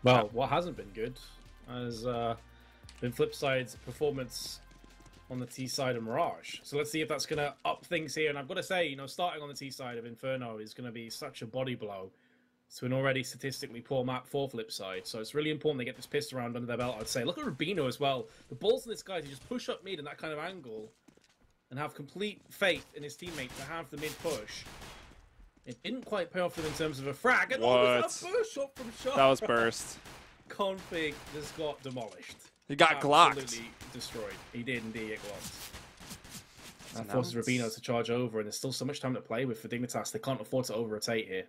Well, what hasn't been good has been FlipSide's performance on the T side of Mirage. So let's see if that's going to up things here. And I've got to say, you know, starting on the T side of Inferno is going to be such a body blow to an already statistically poor map for FlipSide. So it's really important they get this pissed around under their belt, I'd say. Look at Rubino as well. The balls of this guy to just push up mid in that kind of angle and have complete faith in his teammate to have the mid push. It didn't quite pay off for him in terms of a frag. And oh, was that burst shot from Shara? That was burst. Config just got demolished. He got glocked. Absolutely destroyed. He did indeed get glocked. That forces Rubino to charge over, and there's still so much time to play with for Dignitas. They can't afford to over-rotate here.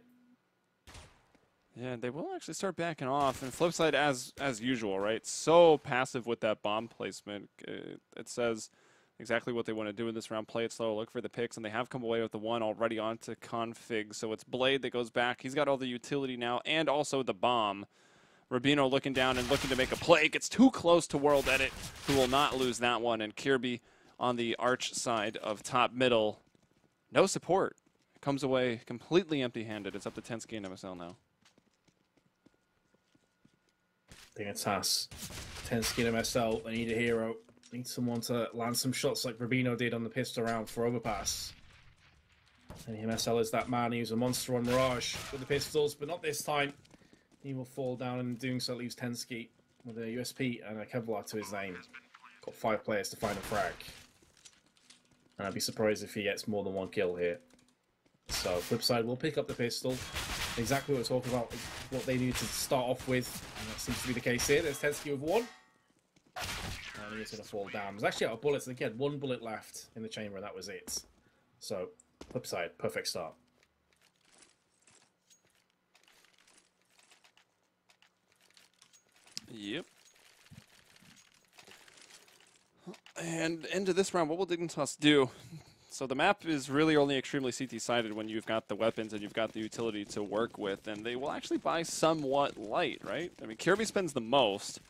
Yeah, they will actually start backing off. And FlipSide, as usual, right? So passive with that bomb placement. It says exactly what they want to do in this round. Play it slow, look for the picks, and they have come away with the one already onto Config. So it's Blade that goes back. He's got all the utility now, and also the bomb. Rubino looking down and looking to make a play. Gets too close to World Edit, who will not lose that one. And Kirby on the arch side of top middle. No support. Comes away completely empty-handed. It's up to Tensky and MSL now. Dignitas, Tensky and MSL, they need a hero. They need someone to land some shots like Rubino did on the pistol round for overpass. And MSL is that man who's a monster on Mirage with the pistols, but not this time. He will fall down, and in doing so leaves Tensky with a USP and a Kevlar to his name. Got 5 players to find a frag. And I'd be surprised if he gets more than 1 kill here. So FlipSide will pick up the pistol. Exactly what we're talking about, what they need to start off with. And that seems to be the case here. There's Tensky with 1. And he's going to fall down. There's actually out of bullets. And again, 1 bullet left in the chamber, and that was it. So FlipSide, perfect start. Yep. And into this round, what will Dignitas do? So the map is really only extremely CT-sided when you've got the weapons and you've got the utility to work with, and they will actually buy somewhat light, right? I mean, Kirby spends the most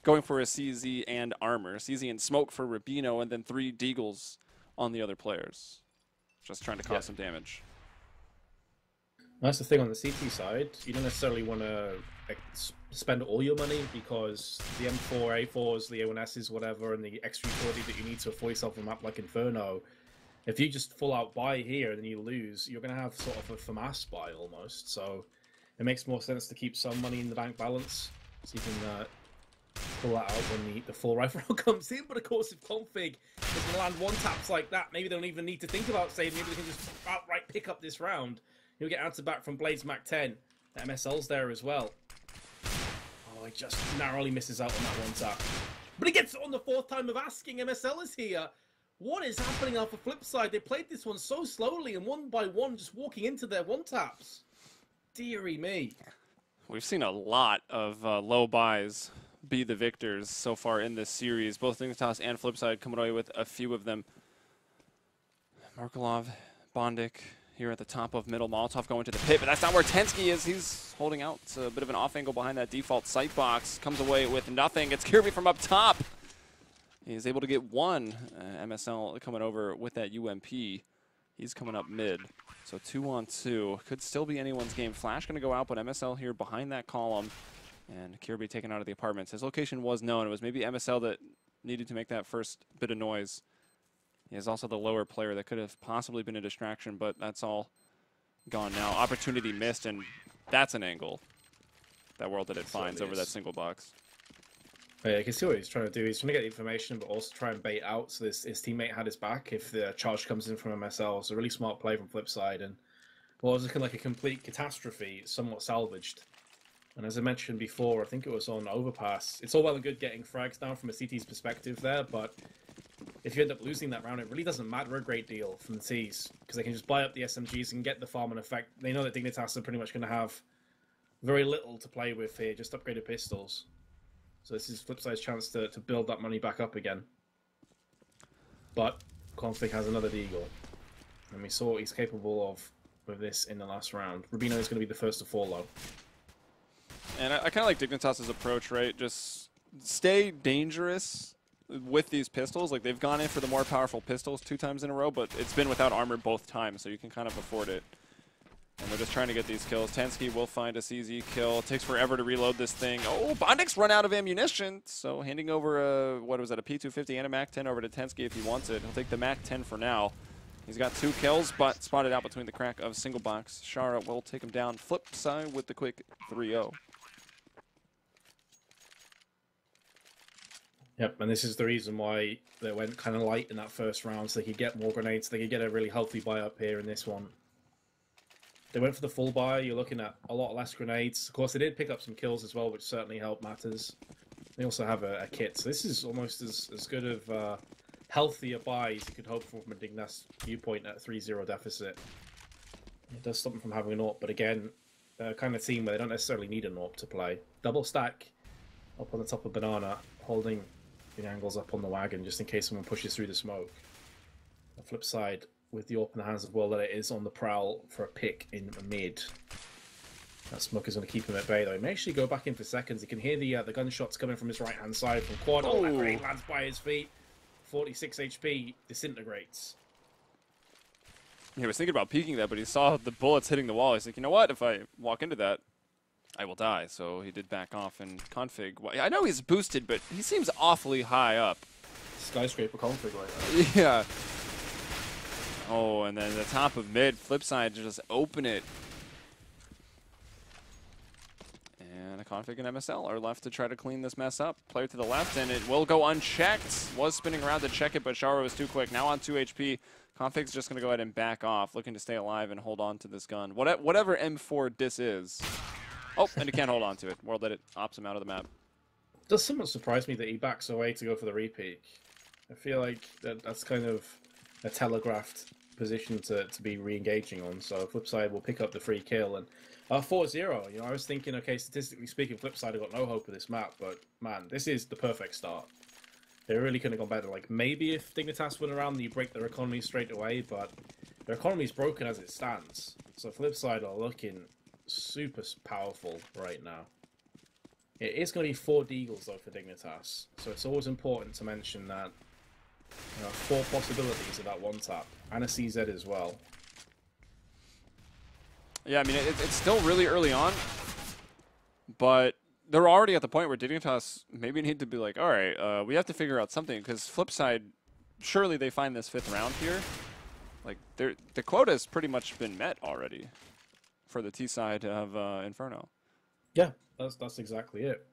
going for a CZ and armor. CZ and smoke for Rubino, and then 3 Deagles on the other players. Just trying to cause some damage. That's the thing on the CT side. You don't necessarily want to spend all your money because the M4, A4s, the A1Ss, whatever, and the extra utility that you need to afford yourself a map like Inferno, if you just full out buy here and then you lose, you're going to have sort of a FAMAS buy almost. So it makes more sense to keep some money in the bank balance so you can pull that out when the full rifle round comes in. But of course, if Config is going to land 1 taps like that, maybe they don't even need to think about saving. Maybe they can just outright pick up this round. He'll get answered back from Blade's Mac 10. The MSL's there as well. Oh, he just narrowly misses out on that 1 tap. But he gets it on the 4th time of asking. MSL is here. What is happening off the FlipSide? They played this one so slowly and 1 by 1 just walking into their 1 taps. Deary me. We've seen a lot of low buys be the victors so far in this series. Both Dignitas and FlipSide coming away with a few of them. Markelov, Bondic here at the top of middle. Molotov going to the pit, but that's not where Tensky is. He's holding out. It's a bit of an off angle behind that default sight box. Comes away with nothing. It's Kirby from up top. He's able to get 1. MSL coming over with that UMP. He's coming up mid. So 2 on 2. Could still be anyone's game. Flash going to go out, but MSL here behind that column. And Kirby taken out of the apartments. His location was known. It was maybe MSL that needed to make that first bit of noise. He is also the lower player that could have possibly been a distraction, but that's all gone now. Opportunity missed, and that's an angle that World Edit finds over that single box. Yeah, you can see what he's trying to do. He's trying to get the information, but also try and bait out so his teammate had his back if the charge comes in from MSL. It's a really smart play from FlipSide, and well, it was looking like a complete catastrophe. It's somewhat salvaged. And as I mentioned before, I think it was on Overpass, it's all well and good getting frags down from a CT's perspective there, but if you end up losing that round, it really doesn't matter a great deal from the T's, because they can just buy up the SMGs and get the farm and effect. They know that Dignitas are pretty much going to have very little to play with here, just upgraded pistols. So this is FlipSide's chance to build that money back up again. But Config has another Deagle, and we saw what he's capable of with this in the last round. Rubino is going to be the first to fall low. And I kind of like Dignitas' approach, right? Just stay dangerous with these pistols. Like, they've gone in for the more powerful pistols 2 times in a row, but it's been without armor both times, so you can kind of afford it. And they're just trying to get these kills. Tensky will find a CZ kill. It takes forever to reload this thing. Oh, Bondik's run out of ammunition. So handing over a, what was that, a P250 and a MAC-10 over to Tensky if he wants it. He'll take the MAC-10 for now. He's got 2 kills, but spotted out between the crack of single box. Shara will take him down. FlipSid with the quick 3-0. Yep, and this is the reason why they went kind of light in that first round, so they could get more grenades. They could get a really healthy buy up here in this one. They went for the full buy. You're looking at a lot less grenades. Of course, they did pick up some kills as well, which certainly helped matters. They also have a kit, so this is almost as good of healthy a buy as you could hope for from a Dignitas viewpoint at 3-0 deficit. It does stop them from having an AWP, but again, they're kind of team where they don't necessarily need an AWP to play. Double stack up on the top of Banana, holding the angles up on the wagon just in case someone pushes through the smoke. The flip side, with the AWP in the hands of Will, that it is on the prowl for a pick in mid. That smoke is going to keep him at bay, though. He may actually go back in for seconds. He can hear the gunshots coming from his right-hand side from Quad. Oh, that grenade lands by his feet. 46 HP, disintegrates. He was thinking about peeking that, but he saw the bullets hitting the wall. He's like, you know what? If I walk into that, I will die. So he did back off and config. I know he's boosted, but he seems awfully high up. Skyscraper config like that. Yeah. Oh, and then the top of mid, FlipSid, just open it. And a config and MSL are left to try to clean this mess up. Player to the left, and it will go unchecked. Was spinning around to check it, but Shara was too quick. Now on 2 HP. Config's just going to go ahead and back off, looking to stay alive and hold on to this gun. Whatever M4 dis is. Oh, and he can't hold on to it. World Edit ops him out of the map. Does somewhat surprise me that he backs away to go for the repeat. I feel like that's kind of a telegraphed position to be re-engaging on. So FlipSid will pick up the free kill. And 4-0, you know, I was thinking, okay, statistically speaking, FlipSid have got no hope of this map. But, man, this is the perfect start. They really couldn't have gone better. Like, maybe if Dignitas went around, you break their economy straight away. But their economy is broken as it stands. So FlipSid are looking super powerful right now. It is going to be 4 Deagles though for Dignitas, so it's always important to mention that there are 4 possibilities of that one tap, and a CZ as well. Yeah, I mean, it's still really early on, but they're already at the point where Dignitas maybe need to be like, all right, we have to figure out something, because FlipSid, surely they find this 5th round here. Like, the quota has pretty much been met already for the T side of Inferno. Yeah, that's exactly it.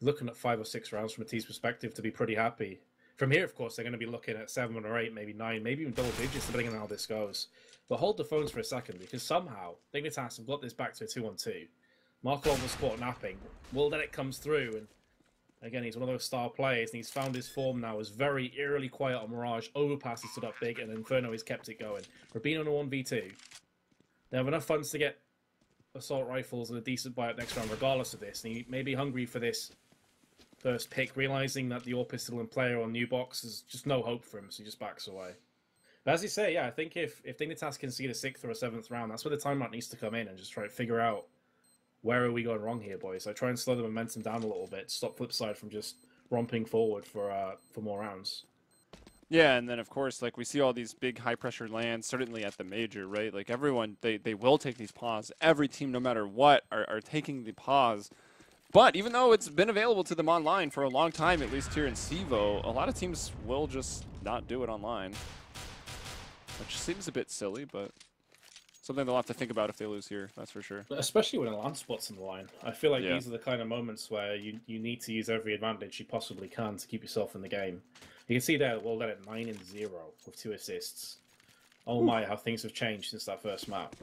Looking at 5 or 6 rounds from a T's perspective to be pretty happy. From here, of course, they're going to be looking at 7 or 8, maybe 9, maybe even double digits, depending on how this goes. But hold the phones for a second, because somehow Dignitas have got this back to a 2-on-2. Markov was caught napping. Will Edit comes through, and again, he's one of those star players, and he's found his form now. Is very eerily quiet on Mirage. Overpass he stood up big, and Inferno has kept it going. Rubino on a 1v2. They have enough funds to get assault rifles and a decent buy up next round regardless of this, and he may be hungry for this first pick, realizing that the AWP is still in play on new box. There's just no hope for him, so he just backs away. But as you say, yeah, I think if Dignitas can see the 6th or a 7th round, that's where the timeout needs to come in and just try to figure out where are we going wrong here, boys. So try and slow the momentum down a little bit, stop FlipSid from just romping forward for more rounds. Yeah, and then, of course, like, we see all these big high-pressure lands, certainly at the major, right? Like, everyone, they will take these pause. Every team, no matter what, are taking the pause. But even though it's been available to them online for a long time, at least here in CEVO, a lot of teams will just not do it online. Which seems a bit silly, but something they'll have to think about if they lose here, that's for sure. Especially when a land spot's on the line. I feel like these are the kind of moments where you need to use every advantage you possibly can to keep yourself in the game. You can see there, World Edit 9-0 with 2 assists. Oh my, how things have changed since that first map.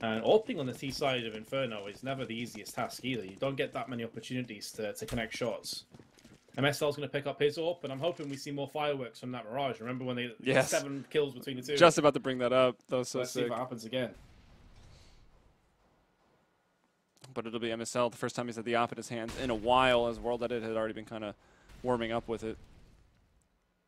And AWPing on the T side of Inferno is never the easiest task either. You don't get that many opportunities to connect shots. MSL's going to pick up his AWP, and I'm hoping we see more fireworks from that Mirage. Remember when they had 7 kills between the two? Just about to bring that up. That was so Let's sick. see if it happens again. But it'll be MSL, the first time he's had the AWP in his hands in a while, as World Edit had already been kind of warming up with it.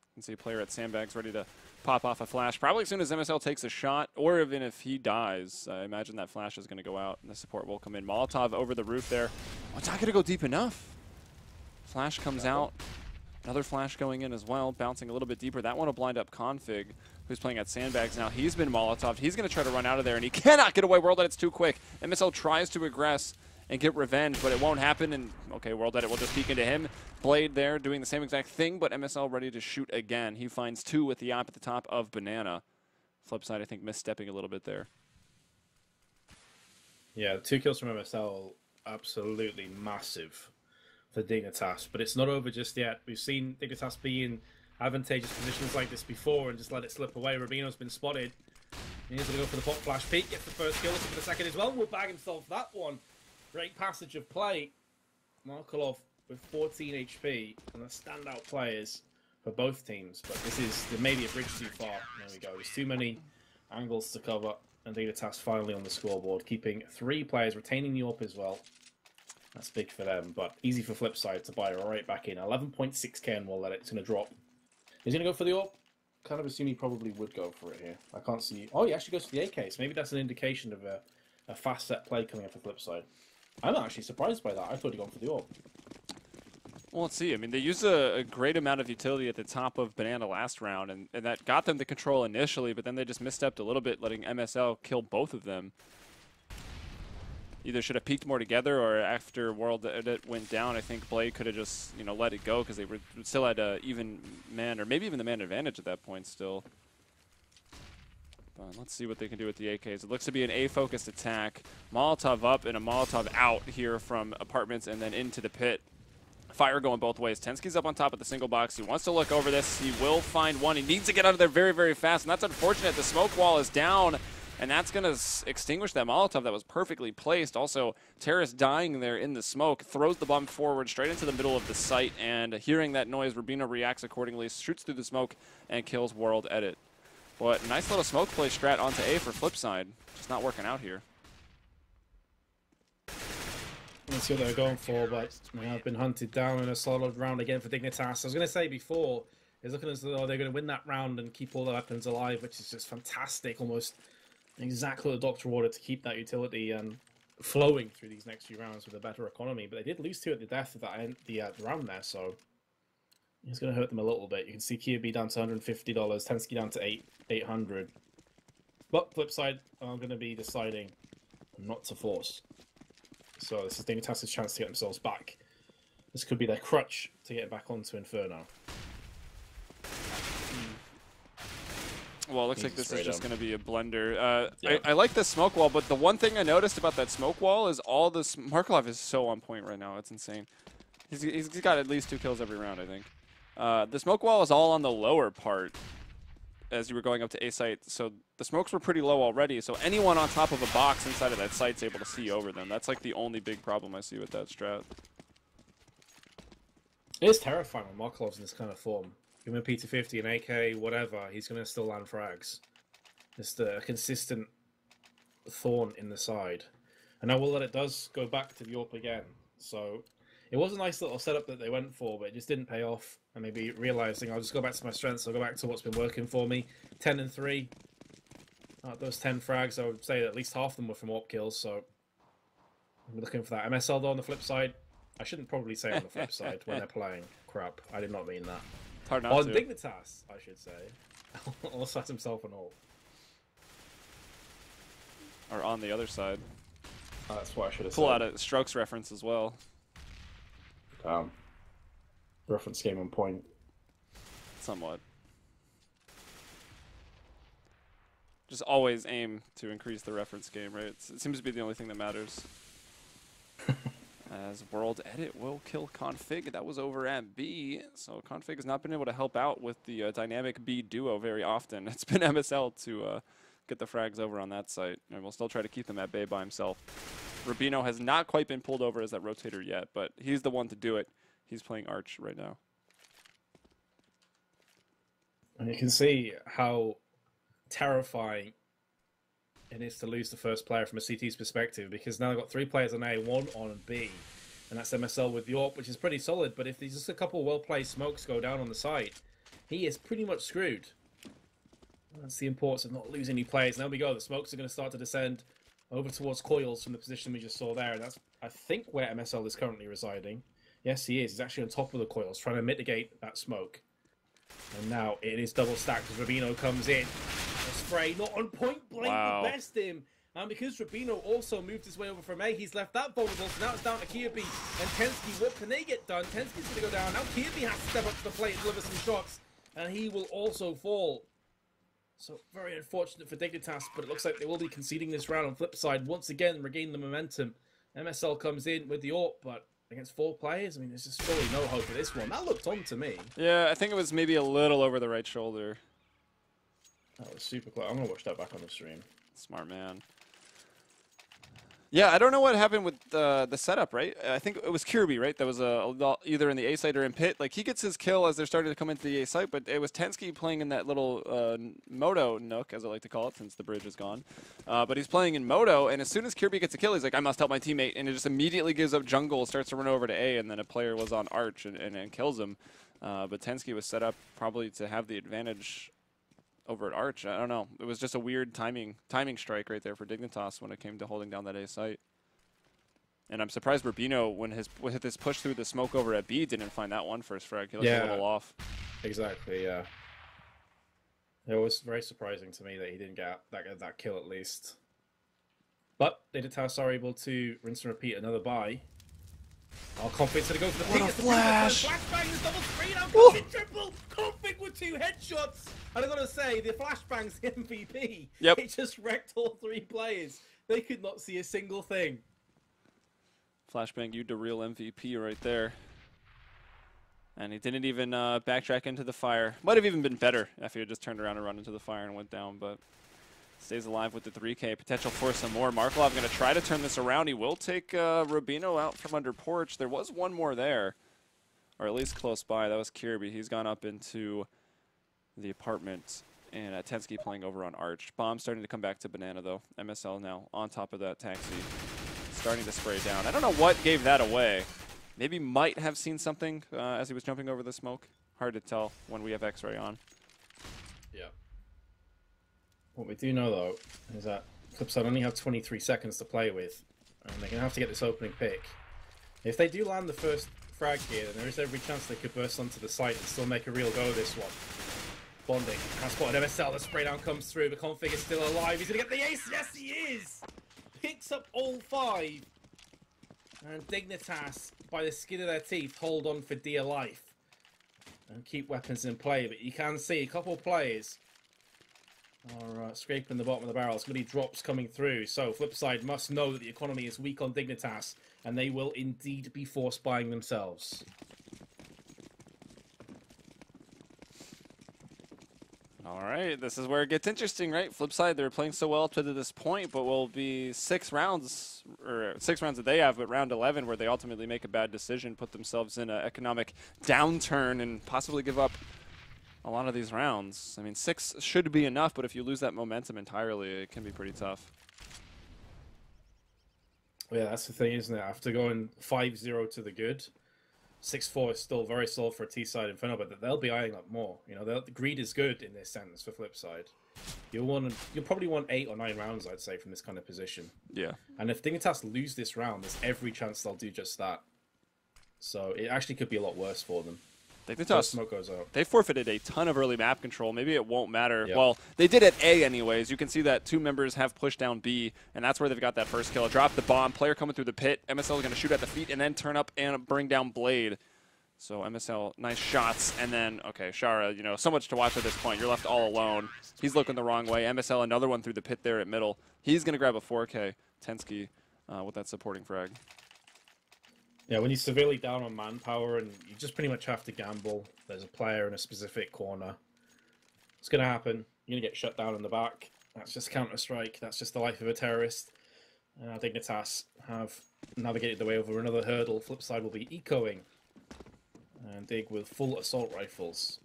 You can see a player at Sandbags ready to pop off a flash. Probably as soon as MSL takes a shot, or even if he dies, I imagine that flash is going to go out, and the support will come in. Molotov over the roof there. Oh, it's not going to go deep enough. Flash comes out. Another flash going in as well, bouncing a little bit deeper. That one will blind up Config, who's playing at Sandbags now. He's been Molotov'd. He's going to try to run out of there, and he cannot get away. World Edit's too quick. MSL tries to aggress and get revenge, but it won't happen. And, okay, World Edit will just peek into him. Blade there doing the same exact thing, but MSL ready to shoot again. He finds 2 with the op at the top of Banana. FlipSid, I think, misstepping a little bit there. Yeah, 2 kills from MSL, absolutely massive for Dignitas, but it's not over just yet. We've seen Dignitas be in advantageous positions like this before and just let it slip away. Rubino's been spotted. He's going to go for the pop flash peek, gets the first kill, looking for the second as well. Will bag himself that one. Great passage of play. Markelov with 14 HP and the standout players for both teams, but this is maybe a bridge too far. There we go. There's too many angles to cover, and Dignitas finally on the scoreboard, keeping 3 players, retaining the AWP as well. That's big for them, but easy for FlipSid to buy right back in. 11.6k and we'll let it's going to drop. He's going to go for the AWP. Kind of assume he probably would go for it here. I can't see. Oh, he actually goes for the AK, so maybe that's an indication of a fast set play coming up for FlipSid. I'm actually surprised by that. I thought he'd gone for the AWP. Well, let's see. I mean, they used a great amount of utility at the top of Banana last round, and that got them the control initially, but then they just misstepped a little bit, letting MSL kill both of them. Either should have peaked more together, or after World Edit went down, I think Blade could have just, you know, let it go because they were still at a even man, or maybe even the man advantage at that point still. But let's see what they can do with the AKs. It looks to be an A-focused attack. Molotov up and a Molotov out here from apartments and then into the pit. Fire going both ways. Tensky's up on top of the single box. He wants to look over this. He will find one. He needs to get out of there very, very fast, and that's unfortunate. The smoke wall is down, and that's going to extinguish that Molotov that was perfectly placed. Also, Terrace dying there in the smoke, throws the bomb forward straight into the middle of the site, and hearing that noise, Rubino reacts accordingly, shoots through the smoke, and kills World Edit. But nice little smoke play strat onto A for FlipSid. Just not working out here. Let's see what they're going for, but they have been hunted down in a solid round again for Dignitas. I was going to say before, it's looking as though they're going to win that round and keep all their weapons alive, which is just fantastic. Almost exactly what the Doctor ordered to keep that utility flowing through these next few rounds with a better economy. But they did lose 2 at the death of that the round there, so it's going to hurt them a little bit. You can see Kia B down to $150, Tensky down to 800. But FlipSid are going to be deciding not to force. So this is Dignitas' chance to get themselves back. This could be their crutch to get back onto Inferno. Well, it looks like this is just going to be a blender. Yeah. I like the smoke wall, but the one thing I noticed about that smoke wall is all this... Markelov is so on point right now. It's insane. He's got at least 2 kills every round, I think. The smoke wall is all on the lower part as you were going up to A site, so the smokes were pretty low already, so anyone on top of a box inside of that site's able to see over them. That's like the only big problem I see with that strat. It is terrifying when Markelov's in this kind of form. Give him a P250, an AK, whatever, he's going to still land frags. Just a consistent thorn in the side. And now Will Let It does go back to the AWP again, so it was a nice little setup that they went for, but it just didn't pay off. And maybe realizing I'll just go back to my strengths. I'll go back to what's been working for me. 10 and 3. Those 10 frags, I would say at least half of them were from AWP kills. So I'm looking for that. MSL though on the flip side. I shouldn't probably say on the flip side when they're playing. Crap. I did not mean that. Hard not on to. Dignitas, I should say. Also has himself an AWP. Or on the other side. That's what I should have said. Pull out a Strokes reference as well. Reference game on point. Somewhat. Just always aim to increase the reference game, right? It seems to be the only thing that matters. As World Edit will kill Config. That was over at B. So Config has not been able to help out with the dynamic B duo very often. It's been MSL to get the frags over on that site. And we'll still try to keep them at bay by himself. Rubino has not quite been pulled over as that rotator yet, but he's the one to do it. He's playing Arch right now. And you can see how terrifying it is to lose the first player from a CT's perspective, because now they've got 3 players on A, 1 on B, and that's MSL with the AWP, which is pretty solid, but if there's just a couple well-placed smokes go down on the site, he is pretty much screwed. That's the importance of not losing any players. And there we go, the smokes are going to start to descend over towards coils from the position we just saw there, and that's, I think, where MSL is currently residing. Yes, he is. He's actually on top of the coils, trying to mitigate that smoke. And now it is double stacked as Rubino comes in. The spray not on point blank will best him. And because Rubino also moved his way over from A, he's left that vulnerable. So now it's down to Kirby and Tensky. What can they get done? Tensky's going to go down. Now Kirby has to step up to the plate and deliver some shots. And he will also fall. So very unfortunate for Dignitas, but it looks like they will be conceding this round on FlipSid. Once again, regain the momentum. MSL comes in with the AWP, but against 4 players, I mean, there's just surely no hope for this one. That looked on to me. Yeah, I think it was maybe a little over the right shoulder. That was super close. I'm going to watch that back on the stream. Smart man. Yeah, I don't know what happened with the setup, right? I think it was Kirby, right? That was either in the A site or in pit. Like, he gets his kill as they're starting to come into the A site, but it was Tensky playing in that little Moto nook, as I like to call it, since the bridge is gone. But he's playing in Moto, and as soon as Kirby gets a kill, he's like, I must help my teammate, and it just immediately gives up jungle, starts to run over to A, and then a player was on Arch and kills him. But Tensky was set up probably to have the advantage over at Arch. I don't know. It was just a weird timing strike right there for Dignitas when it came to holding down that A site. And I'm surprised Rubino, with his push through the smoke over at B, didn't find that one first frag. He looked a little off. Exactly, yeah. It was very surprising to me that he didn't get that kill at least. But Dignitas are able to rinse and repeat another buy. Oh, Config's gonna go for the What a flash! Flashbang is double screen out, Config triple! Config with 2 headshots! And I gotta say, the flashbang's the MVP. Yep. It just wrecked all 3 players. They could not see a single thing. Flashbang, you the real MVP right there. And he didn't even backtrack into the fire. Might have even been better if he had just turned around and run into the fire and went down, but stays alive with the 3K. Potential for some more. Markov going to try to turn this around. He will take Rubino out from under porch. There was one more there, or at least close by. That was Kirby. He's gone up into the apartment. And Tensky playing over on Arch. Bomb starting to come back to Banana, though. MSL now on top of that taxi. Starting to spray down. I don't know what gave that away. Maybe might have seen something as he was jumping over the smoke. Hard to tell when we have X-ray on. Yeah. What we do know, though, is that FlipSid only have 23 seconds to play with, and they're going to have to get this opening pick. If they do land the first frag here, then there is every chance they could burst onto the site and still make a real go of this one. Bonding has spotted MSL, the spray down comes through, the Config is still alive, he's going to get the ace, yes he is! Picks up all 5, and Dignitas, by the skin of their teeth, hold on for dear life and keep weapons in play, but you can see a couple of players are scraping the bottom of the barrel. It's going to be drops coming through. So FlipSid must know that the economy is weak on Dignitas, and they will indeed be force buying themselves. All right, this is where it gets interesting, right? FlipSid, they're playing so well up to this point, but will be 6 rounds, or 6 rounds that they have, but round 11 where they ultimately make a bad decision, put themselves in an economic downturn, and possibly give up a lot of these rounds. I mean, 6 should be enough, but if you lose that momentum entirely, it can be pretty tough. Well, yeah, that's the thing, isn't it? After going 5-0 to the good, 6-4 is still very solid for a T-side Inferno, but they'll be eyeing up more. You know, the greed is good in this sense for FlipSid. You'll probably want 8 or 9 rounds, I'd say, from this kind of position. Yeah. And if Dignitas lose this round, there's every chance they'll do just that. So it actually could be a lot worse for them. Smoke goes out. They forfeited a ton of early map control. Maybe it won't matter. Yep. Well, they did at A anyways. You can see that 2 members have pushed down B, and that's where they've got that first kill. Drop the bomb. Player coming through the pit. MSL is going to shoot at the feet and then turn up and bring down Blade. So MSL, nice shots. And then, okay, Shara, you know, so much to watch at this point. You're left all alone. He's looking the wrong way. MSL, another one through the pit there at middle. He's going to grab a 4K. Tensky with that supporting frag. Yeah, when you're severely down on manpower and you just pretty much have to gamble, there's a player in a specific corner. It's going to happen. You're going to get shut down in the back. That's just Counter-Strike. That's just the life of a terrorist. Dignitas have navigated the way over another hurdle. FlipSid will be ecoing. And Dig with full assault rifles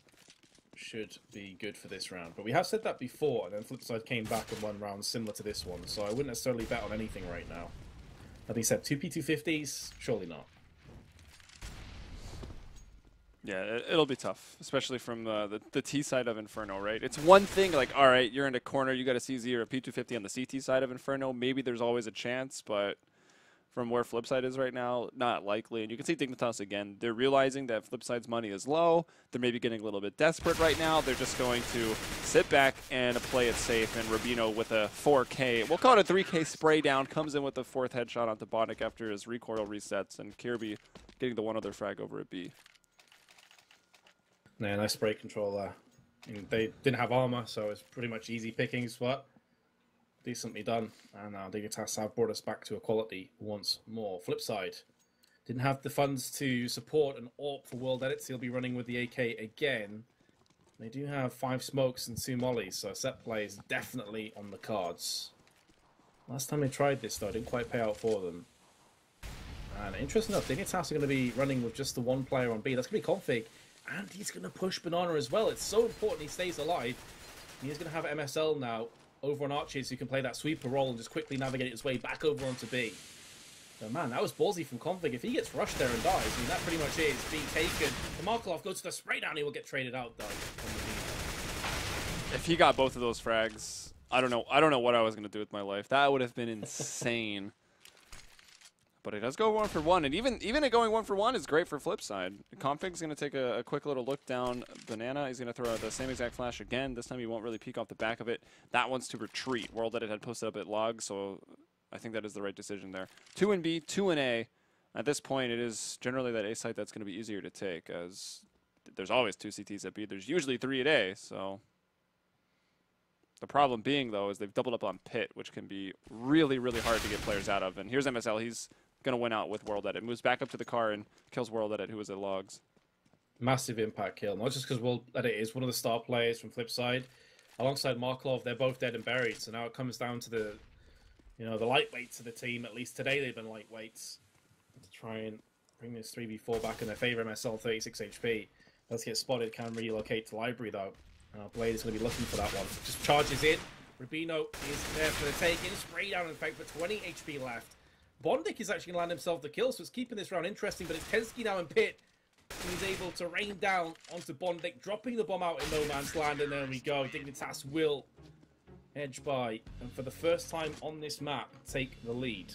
should be good for this round. But we have said that before, and then FlipSid came back and won rounds similar to this one. So I wouldn't necessarily bet on anything right now. That being said, 2 P250s? Surely not. Yeah, it'll be tough, especially from the T side of Inferno, right? It's one thing, like, all right, you're in a corner, you got a CZ or a P250 on the CT side of Inferno. Maybe there's always a chance, but from where FlipSid is right now, not likely. And you can see Dignitas again. They're realizing that FlipSid's money is low. They're maybe getting a little bit desperate right now. They're just going to sit back and play it safe. And Rubino with a 4K, we'll call it a 3K spray down, comes in with the 4th headshot onto Botnik after his recoil resets. And Kirby getting the one other frag over at B. Yeah, nice spray control there. I mean, they didn't have armor, so it's pretty much easy pickings, but decently done. And now Dignitas have brought us back to equality once more. FlipSid didn't have the funds to support an AWP for World Edits. He'll be running with the AK again. They do have 5 smokes and 2 mollies, so set play is definitely on the cards. Last time they tried this, though, didn't quite pay out for them. And interesting enough, Dignitas are going to be running with just the 1 player on B. That's going to be Config, and he's going to push Banana as well. It's so important he stays alive. He's going to have MSL now over on Archers, who can play that sweeper role and just quickly navigate his way back over onto B. So, man, that was ballsy from Config. If he gets rushed there and dies, I mean, that pretty much is being taken. The Markov goes to the spray down, he will get traded out, though. If he got both of those frags, I don't know what I was going to do with my life. That would have been insane. But it does go 1 for 1, and even it going 1 for 1 is great for FlipSid. Config's going to take a quick little look down Banana. He's going to throw out the same exact flash again. This time he won't really peek off the back of it. That one's to retreat. World Edit had posted up at log, so I think that is the right decision there. 2 in B, 2 in A. At this point, it is generally that A site that's going to be easier to take, as there's always 2 CTs at B. There's usually 3 at A, so the problem being, though, is they've doubled up on Pit, which can be really, really hard to get players out of. And here's MSL. He's going to win out with World Edit. Moves back up to the car and kills World Edit, who was at logs. Massive impact kill. Not just because World Edit is one of the star players from FlipSid. Alongside Markov, they're both dead and buried. So now it comes down to the, the lightweights of the team. At least today they've been lightweights. To try and bring this 3v4 back in their favor. MSL 36 HP. Let's get spotted. Can relocate to library, though. Blade is going to be looking for that one. Just charges in. Rubino is there for the take. In spray down, in fact, for 20 HP left. Bondik is actually going to land himself the kill, so it's keeping this round interesting, but it's Tensky now in Pit. He's able to rain down onto Bondik, dropping the bomb out in no man's land, and there we go. Dignitas will edge by, and for the first time on this map, take the lead.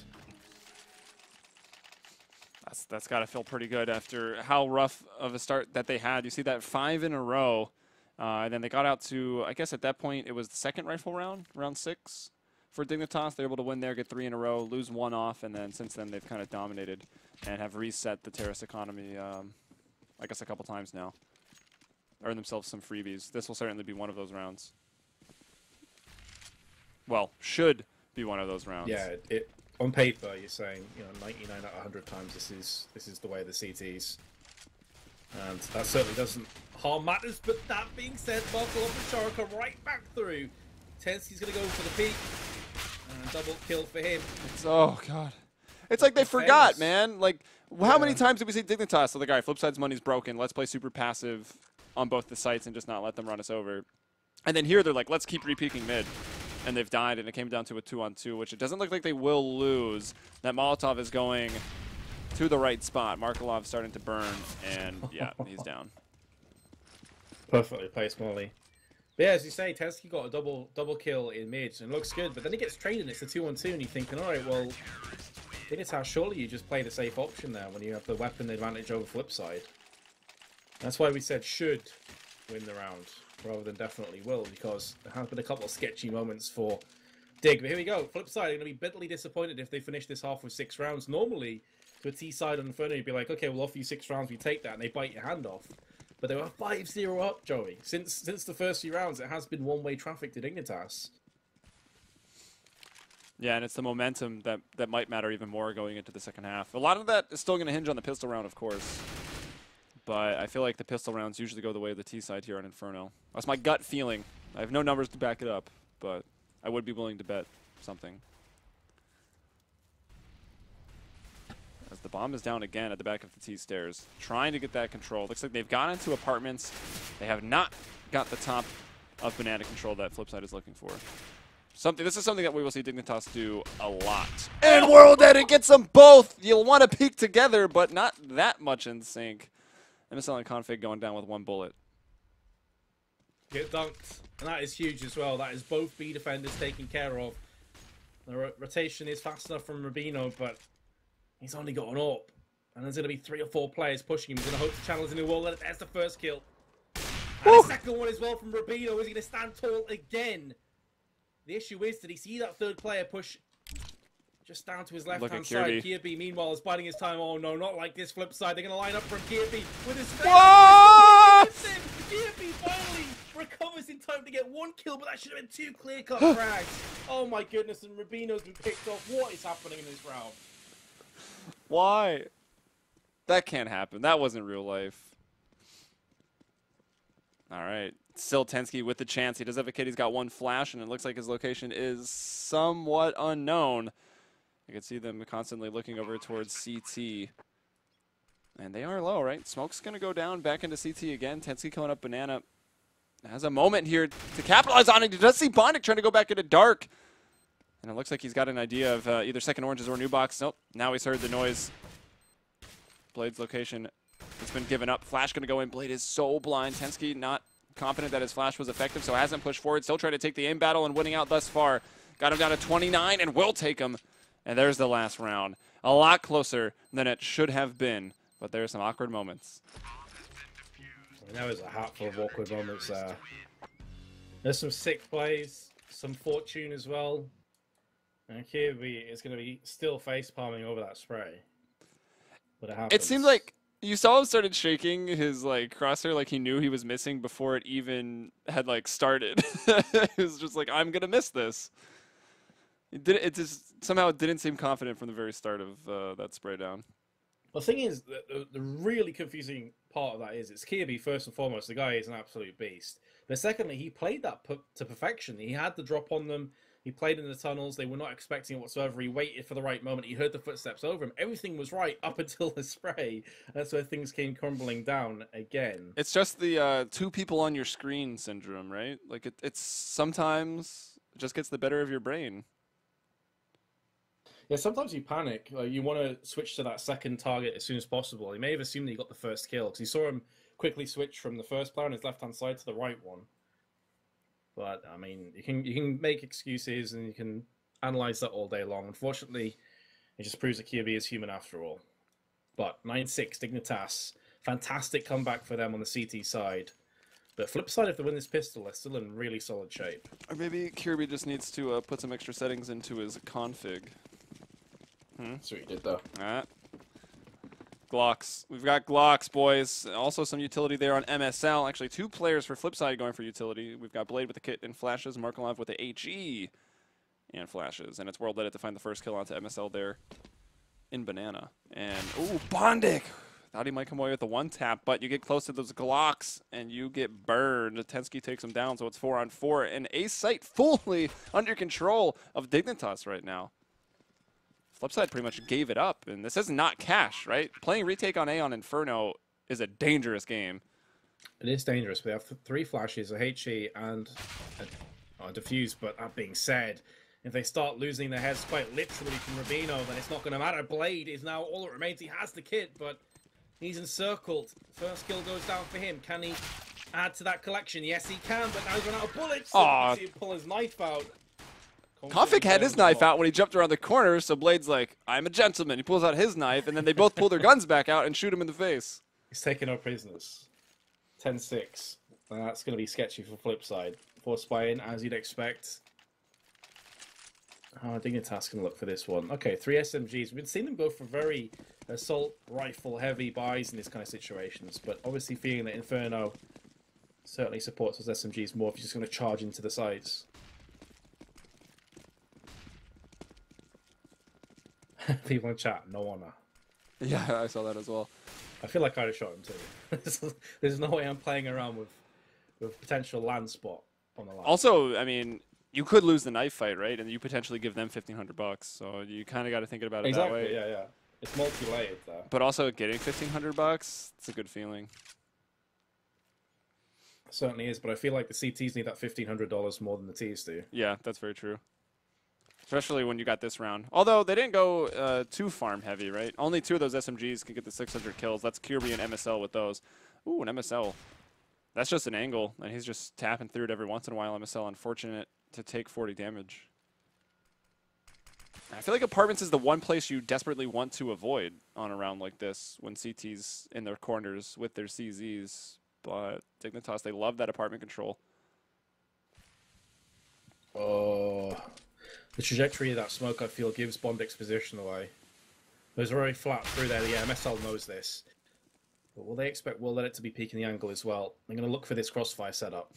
That's got to feel pretty good after how rough of a start that they had. You see that 5 in a row, and then they got out to, I guess at that point, it was the second rifle round, round 6. For Dignitas, they're able to win there, get 3 in a row, lose 1 off, and then since then they've kind of dominated and have reset the terrorist economy, I guess a couple times now. Earned themselves some freebies. This will certainly be one of those rounds. Well, should be one of those rounds. Yeah, on paper you're saying 99 out of 100 times this is the way of the CTs, and that certainly doesn't harm matters. But that being said, Markov and Sharaka right back through. Tensky's gonna go for the peak. And double kill for him. Oh, God. It's like they forgot, man. Like, how many times did we see Dignitas? So the guy, FlipSid's money's broken. Let's play super passive on both the sites and just not let them run us over. And then here they're like, let's keep re-peeking mid. And they've died, and it came down to a 2-on-2, which it doesn't look like they will lose. That Molotov is going to the right spot. Markelov's starting to burn, and yeah, he's down. Perfectly placed, Molly. But yeah, as you say, Tensky got a double kill in mid, and looks good. But then he gets trained, and it's a 2-on-2, and you're thinking, all right, well, Dignitas, surely you just play the safe option there when you have the weapon advantage over FlipSid. That's why we said should win the round, rather than definitely will, because there have been a couple of sketchy moments for Dig. But here we go. FlipSid are going to be bitterly disappointed if they finish this half with 6 rounds. Normally, to a T-side on Inferno, you'd be like, okay, we'll offer you 6 rounds, we take that, and they bite your hand off. But they were 5-0 up, Joey. Since the first few rounds, it has been one-way traffic to Dignitas. Yeah, and it's the momentum that might matter even more going into the second half. A lot of that is still going to hinge on the pistol round, of course. But I feel like the pistol rounds usually go the way of the T-side here on Inferno. That's my gut feeling. I have no numbers to back it up, but I would be willing to bet something. As the bomb is down again at the back of the T stairs, trying to get that control. Looks like they've gone into apartments. They have not got the top of banana control that FlipSid is looking for. This is something that we will see Dignitas do a lot. And World Edit gets them both! You'll want to peek together, but not that much in sync. MSL and Config going down with 1 bullet. Get dunked. And that is huge as well. That is both B defenders taken care of. The rotation is fast enough from Rubino, but He's only gotten up. And there's going to be 3 or 4 players pushing him. He's going to hope to channel us into a wall. There's the first kill. And a second one as well from Rubino. Is he going to stand tall again? The issue is, did he see that third player push just down to his left-hand side? Kirby, meanwhile, is biding his time. Oh, no, not like this flip side. They're going to line up from Kirby with his face. What? Kirby finally recovers in time to get 1 kill, but that should have been 2 clear-cut frags. Oh, my goodness, and Rubino's been picked off. What is happening in this round? Why? That can't happen. That wasn't real life. All right. Still Tensky with the chance. He does have a kid. He's got 1 flash, and it looks like his location is somewhat unknown. You can see them constantly looking over towards CT. And they are low, right? Smoke's going to go down back into CT again. Tensky coming up banana. Has a moment here to capitalize on it. He does see Bondic trying to go back into dark. And it looks like he's got an idea of either second oranges or new box. Nope. Now he's heard the noise. Blade's location, it's been given up. Flash going to go in. Blade is so blind. Tensky not confident that his flash was effective, so hasn't pushed forward. Still trying to take the aim battle and winning out thus far. Got him down to 29 and will take him. And there's the last round. A lot closer than it should have been, but there's some awkward moments. That was a hatful of awkward moments there. There's some sick plays, some fortune as well. And Kirby is going to be still face palming over that spray. But it seemed like you saw him started shaking his like crosshair, like he knew he was missing before it even had like started. It was just like, I'm gonna miss this. It just somehow didn't seem confident from the very start of that spray down. Well, the thing is, the really confusing part of that is it's Kirby first and foremost. The guy is an absolute beast. But secondly, he played that to perfection. He had the drop on them. He played in the tunnels. They were not expecting it whatsoever. He waited for the right moment. He heard the footsteps over him. Everything was right up until the spray. That's where things came crumbling down again. It's just the 2 people on your screen syndrome, right? Like it's sometimes it just gets the better of your brain. Yeah, sometimes you panic. Like, you want to switch to that second target as soon as possible. He may have assumed that he got the first kill because he saw him quickly switch from the first player on his left-hand side to the right one. But, I mean, you can make excuses and you can analyze that all day long. Unfortunately, it just proves that Kirby is human after all. But 9-6, Dignitas. Fantastic comeback for them on the CT side. But flip side, if they win this pistol, they're still in really solid shape. Or maybe Kirby just needs to put some extra settings into his config. That's what he did, though. All right. Glocks. We've got Glocks, boys. Also some utility there on MSL. Actually, 2 players for Flipside going for utility. We've got Blade with the kit and flashes, Markolov with the HE and flashes. And it's World Edit to find the first kill onto MSL there in Banana. And, ooh, Bondic! Thought he might come away with the 1-tap, but you get close to those Glocks and you get burned. Tensky takes him down, so it's 4-on-4. And A site fully under control of Dignitas right now. Flipside pretty much gave it up, and this is not cash, right? Playing retake on A on Inferno is a dangerous game. It is dangerous. We have 3 flashes, a HE, and a defuse. But that being said, if they start losing their heads quite literally from Rubino, then it's not going to matter. Blade is now all that remains. He has the kit, but he's encircled. First kill goes down for him. Can he add to that collection? Yes, he can, but now he's run out of bullets. So you see him pull his knife out. Config had his knife out when he jumped around the corner, so Blade's like, I'm a gentleman. He pulls out his knife, and then they both pull their guns back out and shoot him in the face. He's taking no prisoners. 10-6. That's going to be sketchy for Flipside. Force buy in, as you'd expect. Oh, Dignitas can look for this one. Okay, 3 SMGs. We've been seeing them go for very assault rifle heavy buys in these kind of situations, but obviously feeling that Inferno certainly supports those SMGs more if you're just going to charge into the sides. People in chat, no honor. Yeah, I saw that as well. I feel like I'd have shot him too. There's no way I'm playing around with potential land spot on the line. Also, I mean, you could lose the knife fight, right? And you potentially give them $1,500. So you kind of got to think about it that way. Exactly. Yeah. It's multi-layered there. But also getting $1,500, it's a good feeling. It certainly is, but I feel like the CTs need that $1,500 more than the Ts do. Yeah, that's very true. Especially when you got this round. Although they didn't go too farm heavy, right? Only 2 of those SMGs can get the 600 kills. That's Kirby and MSL with those. Ooh, an MSL. That's just an angle, and he's just tapping through it every once in a while. MSL unfortunate to take 40 damage. I feel like apartments is the one place you desperately want to avoid on a round like this when CT's in their corners with their CZs. But Dignitas, they love that apartment control. Oh, the trajectory of that smoke, I feel, gives Bondik's position away. It was very flat through there. Yeah, MSL knows this. But will they expect Will Let It to be peeking the angle as well? I'm going to look for this crossfire setup.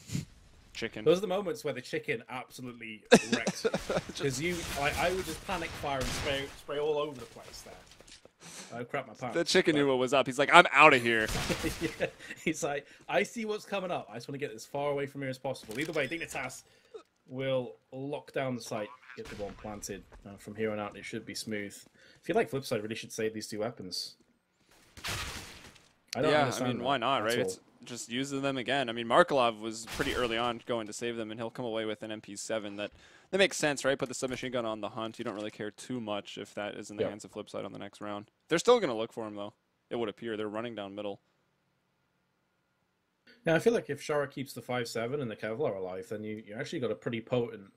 Chicken. Those are the moments where the chicken absolutely wrecks you. Because I would just panic fire and spray all over the place there. I crap my pants. The chicken knew what was up. He's like, I'm out of here. Yeah, he's like, I see what's coming up. I just want to get as far away from here as possible. Either way, Dignitas will lock down the site, get the bomb planted. From here on out, it should be smooth. I feel like FlipSid really should save these two weapons. I don't understand. I mean, why not, right? It's just using them again. I mean, Markelov was pretty early on going to save them, and he'll come away with an MP7. That makes sense, right? Put the submachine gun on the hunt. You don't really care too much if that is in the hands of FlipSid on the next round. They're still going to look for him, though. It would appear. They're running down middle. Yeah, I feel like if Shara keeps the 5-7 and the Kevlar alive, then you actually got a pretty potent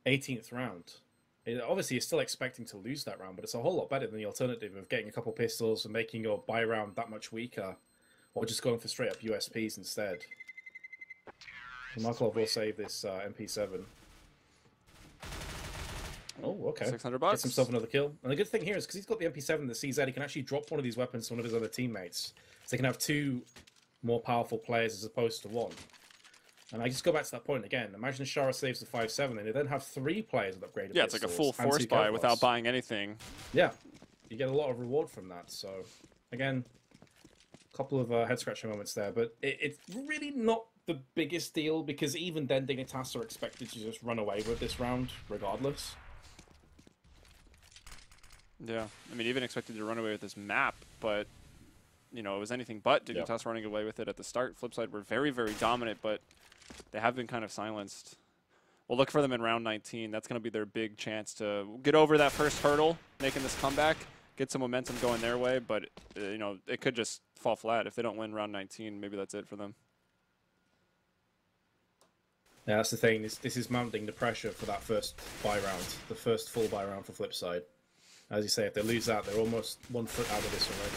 18th round. Obviously, you're still expecting to lose that round, but it's a whole lot better than the alternative of getting a couple pistols and making your buy round that much weaker, or just going for straight up USPs instead. Markov will save this MP7. Oh, okay. $600. Gets himself another kill. And the good thing here is because he's got the MP7 and the CZ, he can actually drop one of these weapons to one of his other teammates. So he can have two more powerful players as opposed to one. And I just go back to that point again. Imagine Shara saves the 5-7, and they then have 3 players with upgraded Yeah, it's like a full force buy without buying anything. Yeah, you get a lot of reward from that. So, again, a couple of head-scratching moments there. But it's really not the biggest deal, because even then, Dignitas are expected to just run away with this round, regardless. Yeah, I mean, even expected to run away with this map, but, you know, it was anything but Dignitas running away with it at the start. FlipSid were very, very dominant, but they have been kind of silenced. We'll look for them in round 19. That's going to be their big chance to get over that first hurdle, making this comeback, get some momentum going their way. But, you know, it could just fall flat. If they don't win round 19, maybe that's it for them. Yeah, that's the thing. This is mounting the pressure for that first buy round, the first full buy round for FlipSid. As you say, if they lose that, they're almost 1 foot out of this already.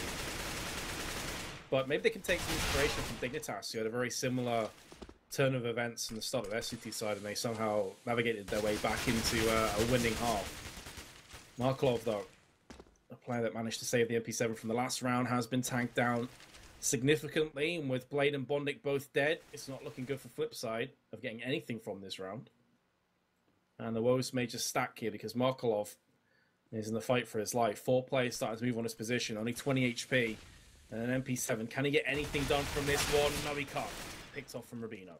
But maybe they can take some inspiration from Dignitas, who had a very similar turn of events in the start of their CT side, and they somehow navigated their way back into a winning half. Markelov, though, a player that managed to save the MP7 from the last round, has been tanked down significantly, and with Blade and Bondik both dead, it's not looking good for FlipSid of getting anything from this round. And the woes may just stack here, because Markelov is in the fight for his life. 4 players starting to move on his position, only 20 HP, and an MP7. Can he get anything done from this one? No, he can't. Picked off from Rubino.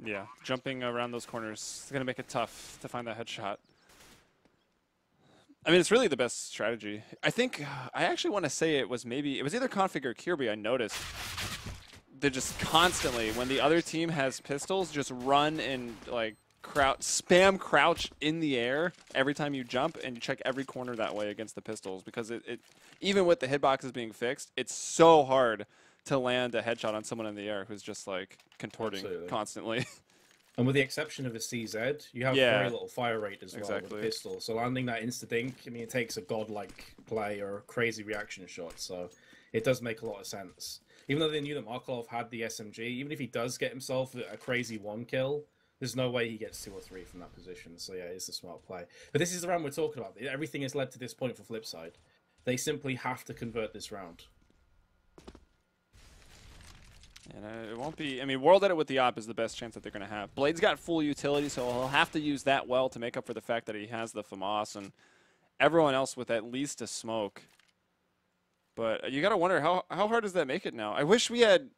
Yeah, jumping around those corners is going to make it tough to find that headshot. I mean, it's really the best strategy. I think, I actually want to say it was either Config or Kirby, I noticed. They just constantly, when the other team has pistols, just run and, like, spam crouch in the air every time you jump, and you check every corner that way against the pistols, because it even with the hitboxes being fixed, it's so hard to land a headshot on someone in the air who's just like contorting constantly. And with the exception of a CZ, you have very little fire rate as well with a pistol. So landing that insta-dink, I mean, it takes a godlike play or a crazy reaction shot. So it does make a lot of sense. Even though they knew that Markelov had the SMG, even if he does get himself a crazy 1 kill, there's no way he gets 2 or 3 from that position. So yeah, it's a smart play. But this is the round we're talking about. Everything has led to this point for FlipSid. They simply have to convert this round. And it won't be... I mean, World Edit with the op is the best chance that they're going to have. Blade's got full utility, so he'll have to use that well to make up for the fact that he has the FAMAS, and everyone else with at least a smoke. But you got to wonder, how hard does that make it now? I wish we had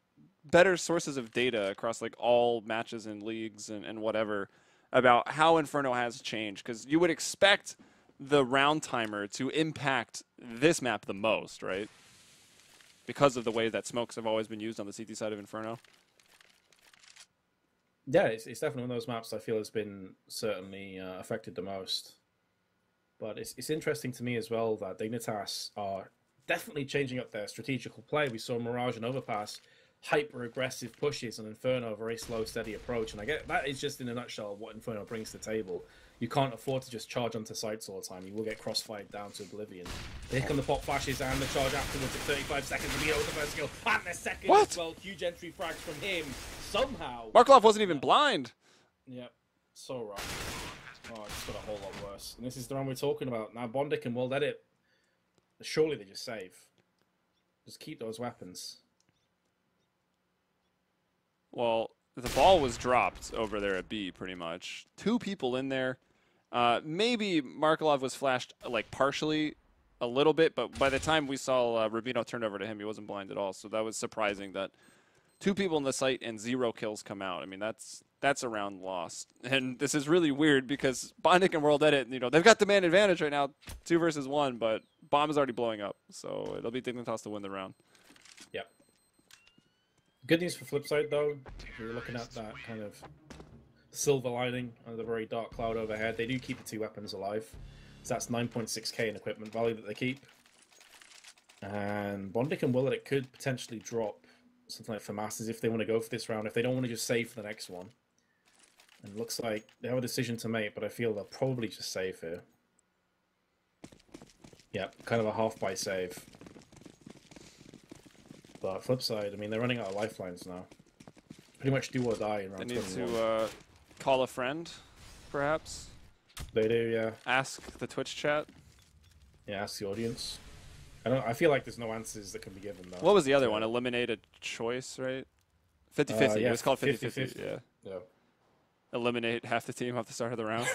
better sources of data across like all matches and leagues and whatever about how Inferno has changed, because you would expect the round timer to impact this map the most, right? Because of the way that smokes have always been used on the CT side of Inferno. Yeah, it's definitely one of those maps I feel has been certainly affected the most. But it's interesting to me as well that Dignitas are definitely changing up their strategical play. We saw Mirage and Overpass, hyper-aggressive pushes, on Inferno, a very slow, steady approach. And I get that is just in a nutshell what Inferno brings to the table. You can't afford to just charge onto sites all the time. You will get crossfired down to oblivion. Here come the pop flashes and the charge afterwards at 35 seconds to be over the first skill. And the second as well. Huge entry frags from him. Somehow. Markelov wasn't even blind. Yep. So rough. Oh, it's got a whole lot worse. And this is the round we're talking about. Now, Bondic and World Edit, surely they just save. Just keep those weapons. Well, the ball was dropped over there at B, pretty much. 2 people in there. Maybe Markelov was flashed, like, partially a little bit, but by the time we saw Rubino turn over to him, he wasn't blind at all. So that was surprising that 2 people in the site and 0 kills come out. I mean, that's a round lost. And this is really weird because Bondic and World Edit, you know, they've got the man advantage right now, 2 versus 1, but Bomb is already blowing up. So it'll be Dignitas to win the round. Yep. Good news for FlipSid, though. If you're looking at that kind of silver lining under the very dark cloud overhead, they do keep the 2 weapons alive. So that's 9.6k in equipment value that they keep. And Bondic and Willet, it could potentially drop something like FAMASs if they want to go for this round, if they don't want to just save for the next one. And it looks like they have a decision to make, but I feel they'll probably just save here. Yep, kind of a half-buy save. But FlipSid, I mean, they're running out of lifelines now. Pretty much do or die in round 21. They need to call a friend, perhaps. They do, yeah. Ask the Twitch chat. Yeah, ask the audience. I feel like there's no answers that can be given, though. What was the other one? Eliminate a choice, right? 50-50. Yeah, It was called 50-50. Yeah. Eliminate half the team off the start of the round.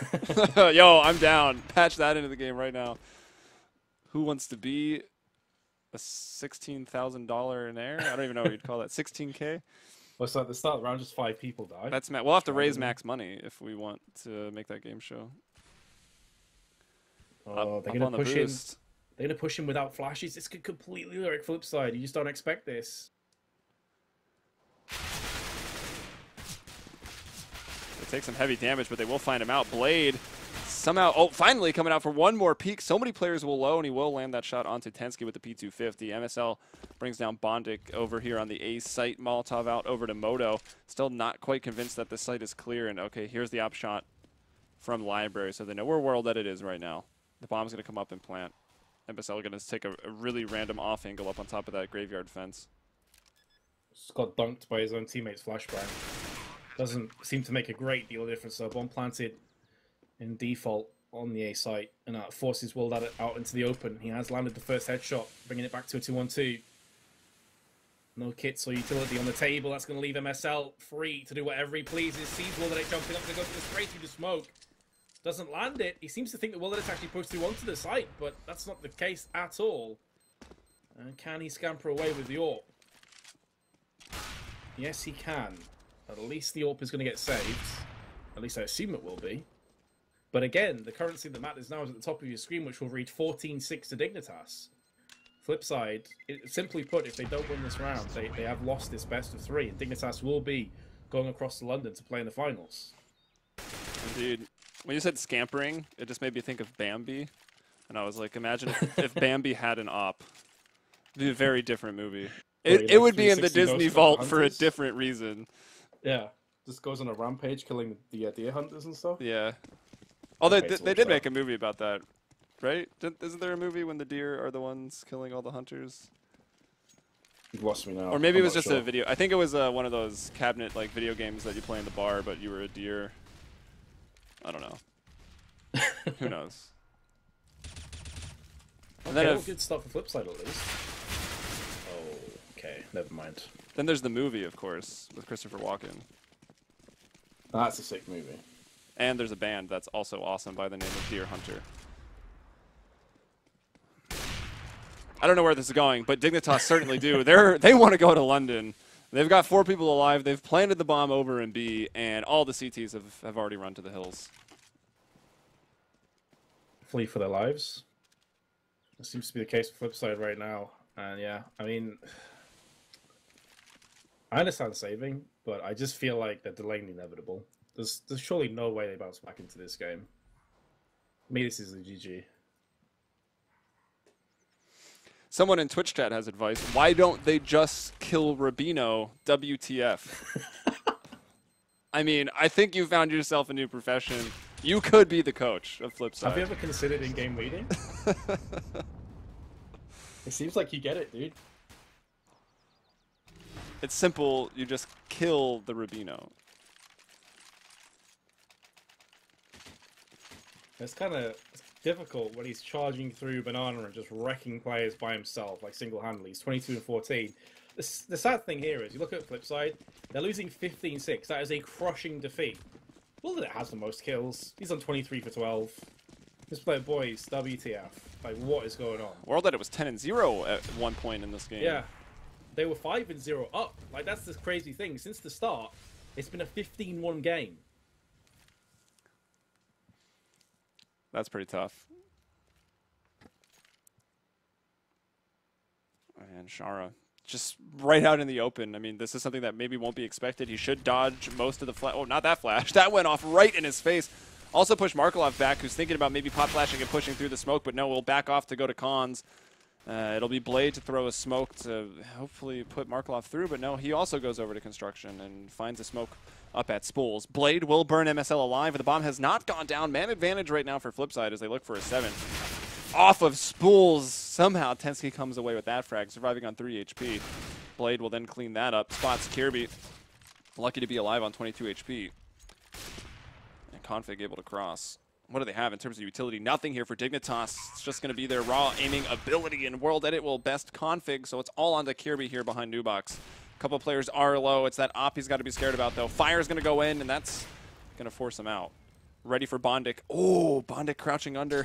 Yo, I'm down. Patch that into the game right now. Who wants to be a $16,000 in air? I don't even know what you'd call that. 16K? Well, so at the start of the round, just 5 people died. That's we'll have to raise max money if we want to make that game show. Oh, they're going to push in. They're going to push him without flashes. This could completely lyric FlipSid. You just don't expect this. They take some heavy damage, but they will find him out. Blade somehow, finally coming out for one more peek. So many players will low, and he will land that shot onto Tensky with the P250. MSL brings down Bondic over here on the A site. Molotov out over to Moto. Still not quite convinced that the site is clear. And okay, here's the op shot from Library, so they know where World Edit is right now. The bomb's going to come up and plant. MSL going to take a really random off angle up on top of that graveyard fence. Just got dunked by his own teammate's flashbang. Doesn't seem to make a great deal of difference. So bomb planted in default on the A site, and that forces World Edit out into the open. He has landed the first headshot, bringing it back to a 2-1-2. No kits or utility on the table. That's going to leave MSL free to do whatever he pleases. Sees World Edit jumping up to go straight through the smoke. Doesn't land it. He seems to think that World Edit's actually pushed through onto the site, but that's not the case at all. And can he scamper away with the AWP? Yes, he can. At least the AWP is going to get saved. At least I assume it will be. But again, the currency that matters now is at the top of your screen, which will read 14-6 to Dignitas. FlipSid, simply put, if they don't win this round, they have lost this best of 3, and Dignitas will be going across to London to play in the finals. Indeed. When you said scampering, it just made me think of Bambi. And I was like, imagine if Bambi had an op. It'd be a very different movie. It would be in the Disney vault for a different reason. Yeah. Just goes on a rampage killing the deer hunters and stuff. Yeah. Oh, they did make a movie about that, right? Isn't there a movie when the deer are the ones killing all the hunters? You've lost me now. Or maybe it was just a video. I think it was one of those cabinet like video games that you play in the bar, but you were a deer. I don't know. Who knows? And then good stuff for FlipSid at least. Oh, okay. Never mind. Then there's the movie, of course, with Christopher Walken. That's a sick movie. And there's a band that's also awesome by the name of Deer Hunter. I don't know where this is going, but Dignitas certainly do. They want to go to London. They've got 4 people alive. They've planted the bomb over in B, and all the CTs have already run to the hills. Flee for their lives. That seems to be the case for FlipSid right now. And yeah, I mean, I understand saving, but I just feel like they're delaying the inevitable. There's surely no way they bounce back into this game. For me, this is the GG. Someone in Twitch chat has advice. Why don't they just kill Rubino? WTF? I mean, I think you found yourself a new profession. You could be the coach of FlipSid. Have you ever considered in-game leading? It seems like you get it, dude. It's simple. You just kill the Rubino. It's kind of difficult when he's charging through Banana and just wrecking players by himself, like single-handedly. He's 22 and 14. The sad thing here is, you look at FlipSid, they're losing 15-6. That is a crushing defeat. Bullet has the most kills. He's on 23 for 12. This player, boys, WTF. Like, what is going on? World that it was 10-0 at one point in this game. Yeah. They were 5-0 up. Like, that's the crazy thing. Since the start, it's been a 15-1 game. That's pretty tough. And Shara just right out in the open. I mean, this is something that maybe won't be expected. He should dodge most of the flash. Oh, not that flash. That went off right in his face. Also push Markelov back, who's thinking about maybe pop flashing and pushing through the smoke, but no, we'll back off to go to cons. It'll be Blade to throw a smoke to hopefully put Markelov through, but no, he also goes over to construction and finds a smoke up at Spools. Blade will burn MSL alive, but the bomb has not gone down. Man advantage right now for FlipSid as they look for a 7. Off of Spools, somehow Tensky comes away with that frag, surviving on 3 HP. Blade will then clean that up. Spots Kirby, lucky to be alive on 22 HP. And Config able to cross. What do they have in terms of utility? Nothing here for Dignitas. It's just going to be their raw aiming ability, and World Edit will best config, so it's all onto Kirby here behind Nubox. A couple of players are low. It's that op he's got to be scared about, though. Fire's going to go in, and that's going to force him out. Ready for Bondik. Oh, Bondik crouching under.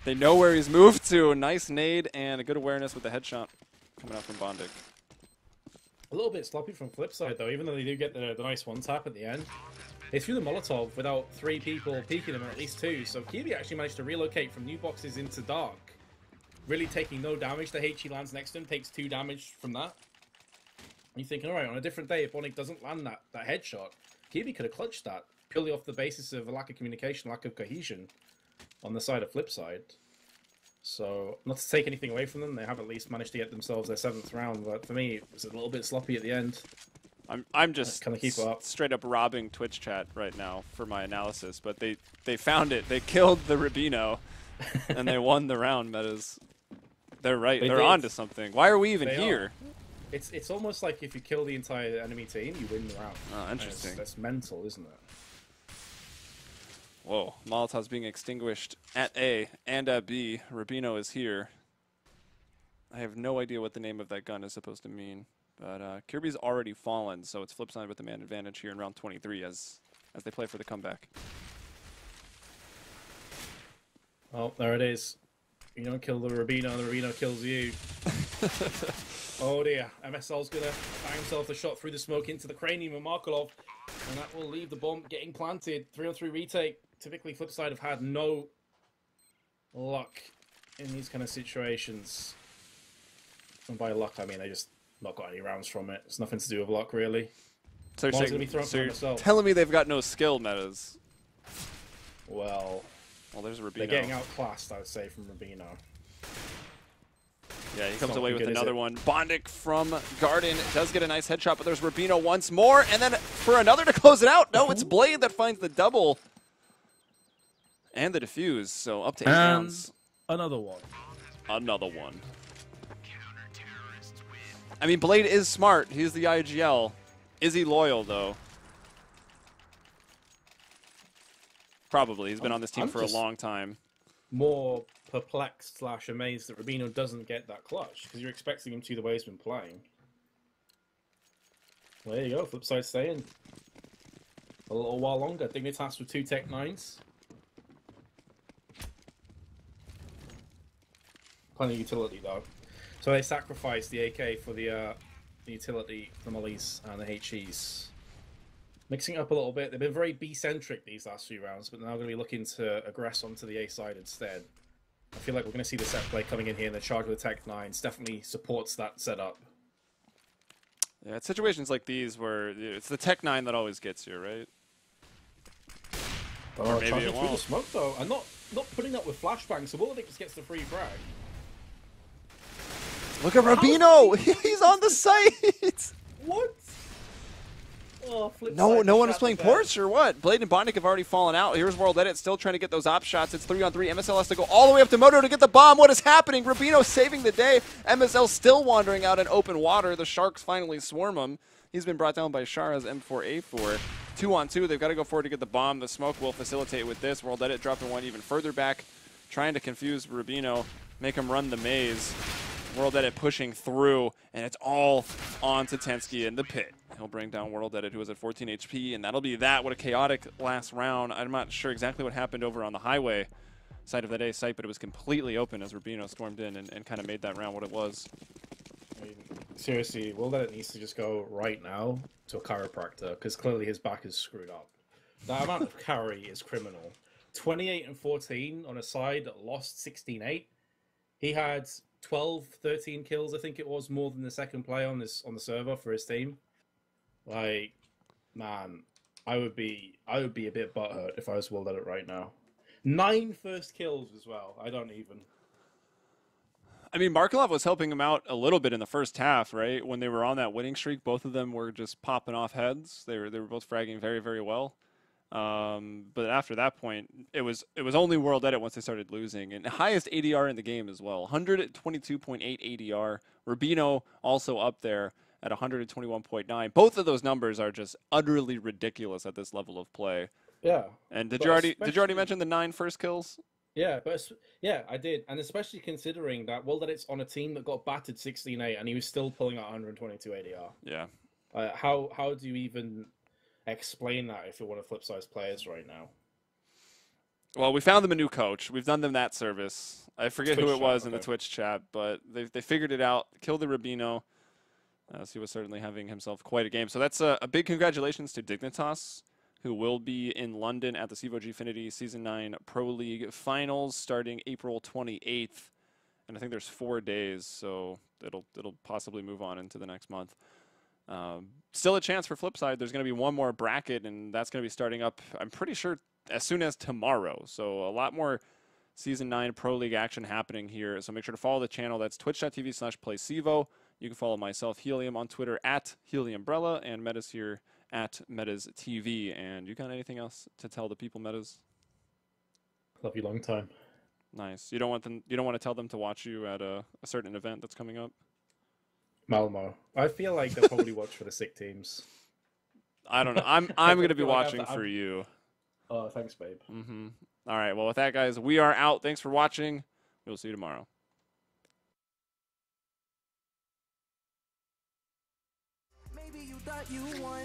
They know where he's moved to. Nice nade and a good awareness with the headshot coming out from Bondik. A little bit sloppy from FlipSid, though, even though they do get the nice one-tap at the end. They threw the Molotov without 3 people peeking him, or at least 2, so Kirby actually managed to relocate from new boxes into dark, really taking no damage. The HE lands next to him, takes 2 damage from that. And you're thinking, alright, on a different day, if Bondik doesn't land that headshot, Kirby could have clutched that, purely off the basis of a lack of communication, lack of cohesion on the side of FlipSid. So, not to take anything away from them, they have at least managed to get themselves their 7th round, but for me, it was a little bit sloppy at the end. I'm just straight up robbing Twitch chat right now for my analysis, but they found it. They killed the Rubino, and they won the round, Metuz. They're right. They're onto something. Why are we even here? It's almost like if you kill the entire enemy team, you win the round. Oh, interesting. That's mental, isn't it? Whoa. Molotov's being extinguished at A and at B. Rubino is here. I have no idea what the name of that gun is supposed to mean. But Kirby's already fallen, so it's FlipSid with the man advantage here in round 23 as they play for the comeback. Oh, there it is. You don't kill the Rubino kills you. Oh dear, MSL's gonna bang himself the shot through the smoke into the cranium of Markelov, and that will leave the bomb getting planted. 3-on-3 retake. Typically, FlipSid have had no luck in these kind of situations. And by luck, I mean they just not got any rounds from it. It's nothing to do with luck, really. So you're telling me they've got no skill, Metuz? Well, there's Rubino. They're getting outclassed, I would say, from Rubino. Yeah, he comes away with another one. Bondik from Garden does get a nice headshot, but there's Rubino once more, and then for another to close it out. No, it's Blade that finds the double and the defuse, so up to 8 rounds. Another one. Another one. I mean, Blade is smart. He's the IGL. Is he loyal, though? Probably. He's been on this team for a long time. More perplexed / amazed that Rubino doesn't get that clutch, because you're expecting him to the way he's been playing. Well, there you go. FlipSid staying a little while longer. Dignitas with 2 Tech 9s. Plenty of utility, though. So they sacrificed the AK for the utility, the mollies, and the HEs. Mixing it up a little bit. They've been very B-centric these last few rounds, but now going to be looking to aggress onto the A side instead. I feel like we're going to see the set play coming in here, and the charge of the Tech 9s definitely supports that setup. Yeah, it's situations like these where it's the Tech 9 that always gets you, right? Or maybe it won't. Through the smoke, though, and not putting up with flashbangs, so Will just gets the free frag. Look at Rubino! He's on the site! What? Oh, flip No side, one the is playing shot again. Porsche or what? Blade and Bondic have already fallen out. Here's World Edit still trying to get those op shots. It's 3-on-3. MSL has to go all the way up to Moto to get the bomb. What is happening? Rubino saving the day. MSL still wandering out in open water. The Sharks finally swarm him. He's been brought down by Shara's M4A4. 2-on-2. They've got to go forward to get the bomb. The smoke will facilitate with this. World Edit dropping one even further back, trying to confuse Rubino, make him run the maze. World Edit pushing through, and it's all on to Tensky in the pit. He'll bring down World Edit, who is at 14 HP, and that'll be that. What a chaotic last round. I'm not sure exactly what happened over on the highway side of the day site, but it was completely open as Rubino stormed in and kind of made that round what it was. I mean, seriously, World Edit needs to just go right now to a chiropractor, because clearly his back is screwed up. That amount of carry is criminal. 28 and 14 on a side that lost 16-8. He had 12, 13 kills, I think it was, more than the second play on the server for his team. Like, man, I would be a bit butthurt if I was World Edit right now. 9 first kills as well. I don't even. I mean, Markelov was helping him out a little bit in the first half, right? When they were on that winning streak, both of them were just popping off heads. They were both fragging very, very well. But after that point, it was only World Edit once they started losing, and highest ADR in the game as well, 122.8 ADR. Rubino also up there at 121.9. Both of those numbers are just utterly ridiculous at this level of play. Yeah. And did you already mention the 9 first kills? Yeah, yeah, I did, and especially considering that World Edit's on a team that got battered 16-8, and he was still pulling out 122 ADR. Yeah. How do you even explain that if you're one of FlipSide's players right now? Well, we found them a new coach. We've done them that service. I forget Twitch who it was chat, in the okay. Twitch chat, but they figured it out. Killed the Rubino. So he was certainly having himself quite a game. So that's a big congratulations to Dignitas, who will be in London at the CEVO GFINITY Season 9 Pro League Finals starting April 28th. And I think there's 4 days, so it'll possibly move on into the next month. Still a chance for FlipSide. There's going to be one more bracket, and that's going to be starting up, I'm pretty sure, as soon as tomorrow. So a lot more Season 9 Pro League action happening here. So make sure to follow the channel. That's twitch.tv/playcevo. You can follow myself, Helium, on Twitter at HeliumBrella, and Metuz here at Metuz TV. And you got anything else to tell the people, Metuz? Love you long time. Nice. You don't want to tell them to watch you at a certain event that's coming up? Malmo. I feel like they'll probably watch for the sick teams. I don't know. I'm going to be watching for you. Oh, thanks, babe. All right. Well, with that, guys, we are out. Thanks for watching. We'll see you tomorrow. Maybe you thought you won.